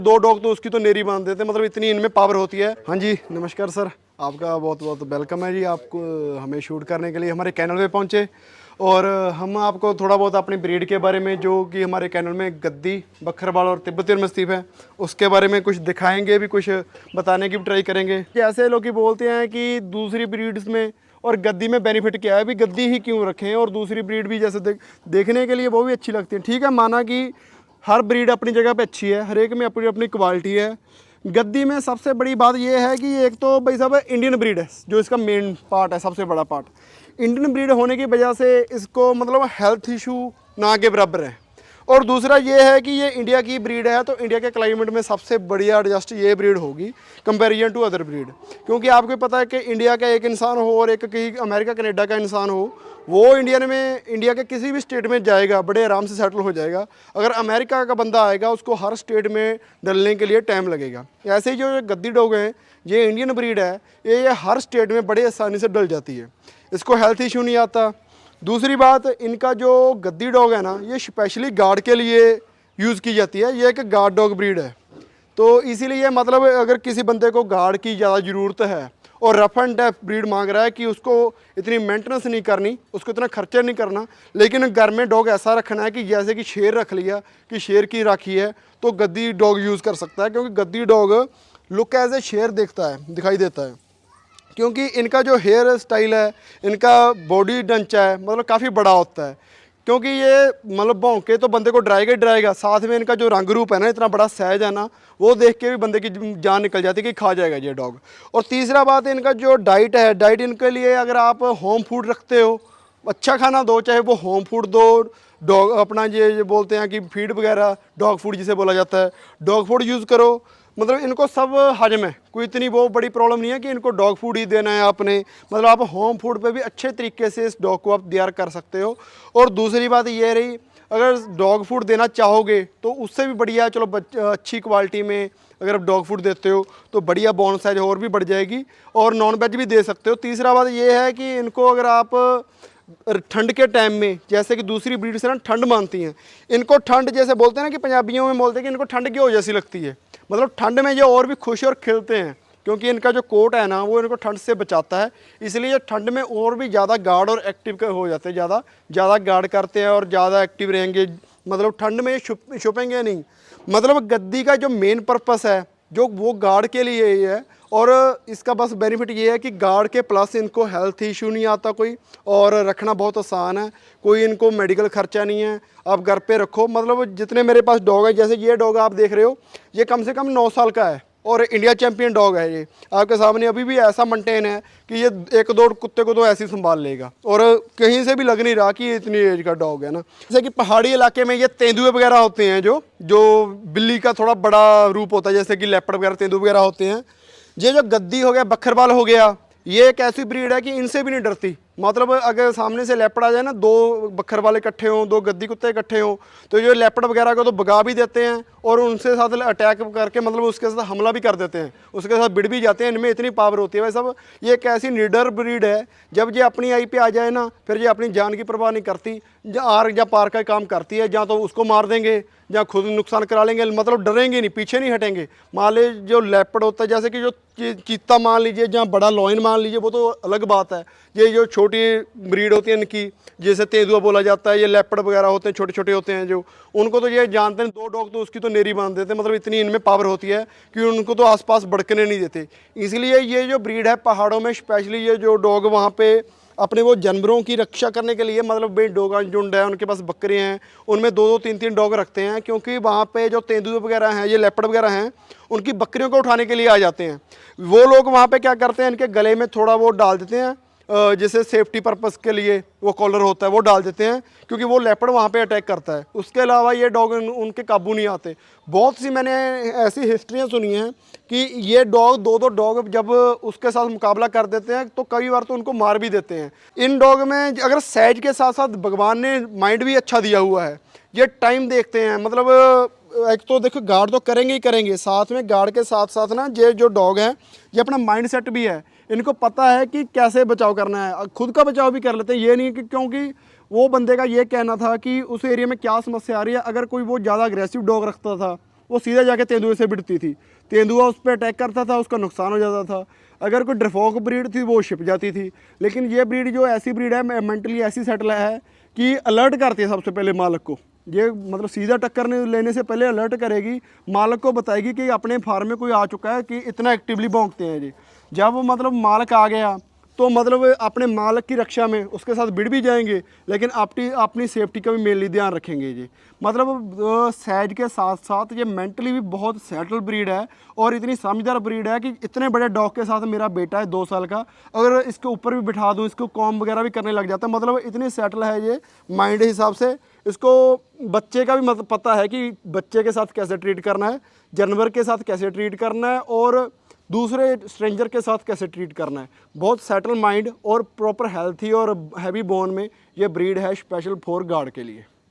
दो डॉग तो उसकी तो नेरी बांध देते, मतलब इतनी इनमें पावर होती है। हाँ जी नमस्कार सर, आपका बहुत बहुत वेलकम है जी, आपको हमें शूट करने के लिए हमारे चैनल पे पहुँचे। और हम आपको थोड़ा बहुत अपनी ब्रीड के बारे में, जो कि हमारे चैनल में गद्दी, बकरवाल और तिब्बती मस्तीफ है, उसके बारे में कुछ दिखाएंगे भी, कुछ बताने की भी ट्राई करेंगे। जैसे लोग बोलते हैं कि दूसरी ब्रीड्स में और गद्दी में बेनिफिट क्या है, भी गद्दी ही क्यों रखें और दूसरी ब्रीड भी जैसे देखने के लिए वो भी अच्छी लगती है। ठीक है, माना कि हर ब्रीड अपनी जगह पे अच्छी है, हर एक में अपनी अपनी क्वालिटी है। गद्दी में सबसे बड़ी बात यह है कि एक तो भाई साहब इंडियन ब्रीड है, जो इसका मेन पार्ट है, सबसे बड़ा पार्ट इंडियन ब्रीड होने की वजह से इसको मतलब हेल्थ इशू ना के बराबर है। और दूसरा ये है कि ये इंडिया की ब्रीड है, तो इंडिया के क्लाइमेट में सबसे बढ़िया एडजस्ट ये ब्रीड होगी कंपैरिजन टू अदर ब्रीड। क्योंकि आपको पता है कि इंडिया का एक इंसान हो और एक कहीं अमेरिका कनाडा का इंसान हो, वो इंडिया के किसी भी स्टेट में जाएगा, बड़े आराम से सेटल हो जाएगा। अगर अमेरिका का बंदा आएगा, उसको हर स्टेट में डलने के लिए टाइम लगेगा। ऐसे ही जो गद्दी डॉग हैं, ये इंडियन ब्रीड है, ये हर स्टेट में बड़े आसानी से डल जाती है, इसको हेल्थ इशू नहीं आता। दूसरी बात, इनका जो गद्दी डॉग है ना, ये स्पेशली गार्ड के लिए यूज़ की जाती है, ये एक गार्ड डॉग ब्रीड है। तो इसीलिए मतलब अगर किसी बंदे को गार्ड की ज़्यादा ज़रूरत है और रफ एंड टफ ब्रीड मांग रहा है कि उसको इतनी मेंटेनेंस नहीं करनी, उसको इतना खर्चा नहीं करना, लेकिन घर में डॉग ऐसा रखना है कि जैसे कि शेर रख लिया कि शेर की राखी है, तो गद्दी डॉग यूज़ कर सकता है। क्योंकि गद्दी डॉग लुक एज ए शेर दिखाई देता है। क्योंकि इनका जो हेयर स्टाइल है, इनका बॉडी ढांचा है, मतलब काफ़ी बड़ा होता है। क्योंकि ये मतलब भौंके तो बंदे को डराएगा ही डराएगा, साथ में इनका जो रंग रूप है ना, इतना बड़ा सहज है ना, वो देख के भी बंदे की जान निकल जाती है कि खा जाएगा ये डॉग। और तीसरा बात, इनका जो डाइट है, डाइट इनके लिए अगर आप होम फूड रखते हो, अच्छा खाना दो, चाहे वो होम फूड दो, डॉग अपना ये बोलते हैं कि फीड वगैरह, डॉग फूड जिसे बोला जाता है, डॉग फूड यूज़ करो, मतलब इनको सब हजम है, कोई इतनी वो बड़ी प्रॉब्लम नहीं है कि इनको डॉग फूड ही देना है आपने। मतलब आप होम फूड पे भी अच्छे तरीके से इस डॉग को आप तैयार कर सकते हो। और दूसरी बात ये रही, अगर डॉग फूड देना चाहोगे तो उससे भी बढ़िया, चलो अच्छी क्वालिटी में अगर आप डॉग फूड देते हो तो बढ़िया बोन साइज और भी बढ़ जाएगी, और नॉन वेज भी दे सकते हो। तीसरा बात ये है कि इनको अगर आप ठंड के टाइम में, जैसे कि दूसरी ब्रीड से ना ठंड मानती हैं, इनको ठंड जैसे बोलते हैं ना कि पंजाबियों में बोलते हैं कि इनको ठंड क्यों जैसी लगती है, मतलब ठंड में ये और भी खुश और खिलते हैं, क्योंकि इनका जो कोट है ना, वो इनको ठंड से बचाता है। इसलिए ये ठंड में और भी ज़्यादा गार्ड और एक्टिव हो जाते हैं, ज़्यादा गार्ड करते हैं और ज़्यादा एक्टिव रहेंगे। मतलब ठंड में ये छुपेंगे नहीं। मतलब गद्दी का जो मेन पर्पस है, जो वो गार्ड के लिए ही है। और इसका बस बेनिफिट ये है कि गार्ड के प्लस इनको हेल्थ इशू नहीं आता कोई, और रखना बहुत आसान है, कोई इनको मेडिकल खर्चा नहीं है, आप घर पे रखो। मतलब जितने मेरे पास डॉग है, जैसे ये डॉग आप देख रहे हो, ये कम से कम 9 साल का है और इंडिया चैंपियन डॉग है। ये आपके सामने अभी भी ऐसा मेंटेन है कि ये एक दो कुत्ते को तो ऐसे ही संभाल लेगा, और कहीं से भी लग नहीं रहा कि ये इतनी एज का डॉग है ना। जैसे कि पहाड़ी इलाके में ये तेंदुए वगैरह होते हैं, जो बिल्ली का थोड़ा बड़ा रूप होता है, जैसे कि लेपर्ड वगैरह, तेंदुए वगैरह होते हैं। ये जो गद्दी हो गया, बकरवाल हो गया, ये एक ऐसी ब्रीड है कि इनसे भी नहीं डरती। मतलब अगर सामने से लेपर्ड आ जाए ना, दो बकरवाल इकट्ठे हों, दो गद्दी कुत्ते इकट्ठे हों, तो जो लेपर्ड वगैरह को तो भगा भी देते हैं और उनसे साथ अटैक करके मतलब उसके साथ हमला भी कर देते हैं, उसके साथ भिड़ भी जाते हैं। इनमें इतनी पावर होती है। वैसे ये एक ऐसी निडर ब्रीड है, जब ये अपनी आई पे आ जाए ना, फिर ये अपनी जान की परवाह नहीं करती, आर या पार का काम करती है। या तो उसको मार देंगे या खुद नुकसान करा लेंगे, मतलब डरेंगे नहीं, पीछे नहीं हटेंगे। मान लीजिए जो लेपर्ड होता है, जैसे कि जो चीता मान लीजिए, जहाँ बड़ा लॉयन मान लीजिए, वो तो अलग बात है। ये जो छोटी ब्रीड होती है इनकी, जैसे तेंदुआ बोला जाता है, ये लेपर्ड वगैरह होते हैं, छोटे छोटे होते हैं जो, उनको तो ये जानते हैं, दो डॉग तो उसकी तो नेरी बांध देते हैं। मतलब इतनी इनमें पावर होती है कि उनको तो आसपास भड़कने नहीं देते। इसलिए ये जो ब्रीड है पहाड़ों में, स्पेशली ये जो डॉग वहाँ पे अपने वो जानवरों की रक्षा करने के लिए, मतलब भाई डॉग झुंड है, उनके पास बकरे हैं, उनमें दो दो तीन तीन डॉग रखते हैं। क्योंकि वहाँ पे जो तेंदुए वगैरह हैं, ये लेपर्ड वगैरह हैं, उनकी बकरियों को उठाने के लिए आ जाते हैं। वो लोग वहाँ पे क्या करते हैं, इनके गले में थोड़ा वो डाल देते हैं, जैसे सेफ्टी पर्पस के लिए वो कॉलर होता है, वो डाल देते हैं, क्योंकि वो लेपर्ड वहाँ पे अटैक करता है। उसके अलावा ये डॉग उनके काबू नहीं आते। बहुत सी मैंने ऐसी हिस्ट्रियाँ सुनी हैं कि ये डॉग दो डॉग जब उसके साथ मुकाबला कर देते हैं, तो कई बार तो उनको मार भी देते हैं। इन डॉग में अगर सहज के साथ साथ भगवान ने माइंड भी अच्छा दिया हुआ है। ये टाइम देखते हैं, मतलब एक तो देखो गार्ड तो करेंगे ही करेंगे, साथ में गार्ड के साथ साथ ना ये जो डॉग है, ये अपना माइंड सेट भी है। इनको पता है कि कैसे बचाव करना है, खुद का बचाव भी कर लेते हैं। ये नहीं कि क्योंकि वो बंदे का ये कहना था कि उस एरिया में क्या समस्या आ रही है, अगर कोई वो ज़्यादा अग्रेसिव डॉग रखता था वो सीधा जाके तेंदुए से भिड़ती थी, तेंदुआ उस पर अटैक करता था, उसका नुकसान हो जाता था। अगर कोई ड्रफॉक ब्रीड थी वो छिप जाती थी। लेकिन ये ब्रीड जो ऐसी ब्रीड है, मेंटली ऐसी सेटल है कि अलर्ट करती है सबसे पहले मालक को। ये मतलब सीधा टक्कर लेने से पहले अलर्ट करेगी, मालक को बताएगी कि अपने फार्म में कोई आ चुका है, कि इतना एक्टिवली भौंकते हैं जी। जब वो मतलब मालक आ गया तो मतलब अपने मालक की रक्षा में उसके साथ भिड़ भी जाएंगे, लेकिन अपनी सेफ्टी का भी मेनली ध्यान रखेंगे जी। मतलब साइज के साथ साथ ये मेंटली भी बहुत सेटल ब्रीड है और इतनी समझदार ब्रीड है कि इतने बड़े डॉग के साथ मेरा बेटा है 2 साल का, अगर इसके ऊपर भी बिठा दूँ, इसको कॉम वगैरह भी करने लग जाता है। मतलब इतनी सेटल है ये माइंड हिसाब से। इसको बच्चे का भी मतलब पता है कि बच्चे के साथ कैसे ट्रीट करना है, जानवर के साथ कैसे ट्रीट करना है और दूसरे स्ट्रेंजर के साथ कैसे ट्रीट करना है। बहुत सेटल माइंड और प्रॉपर हेल्थी और हैवी बोन में ये ब्रीड है, स्पेशल फॉर गार्ड के लिए।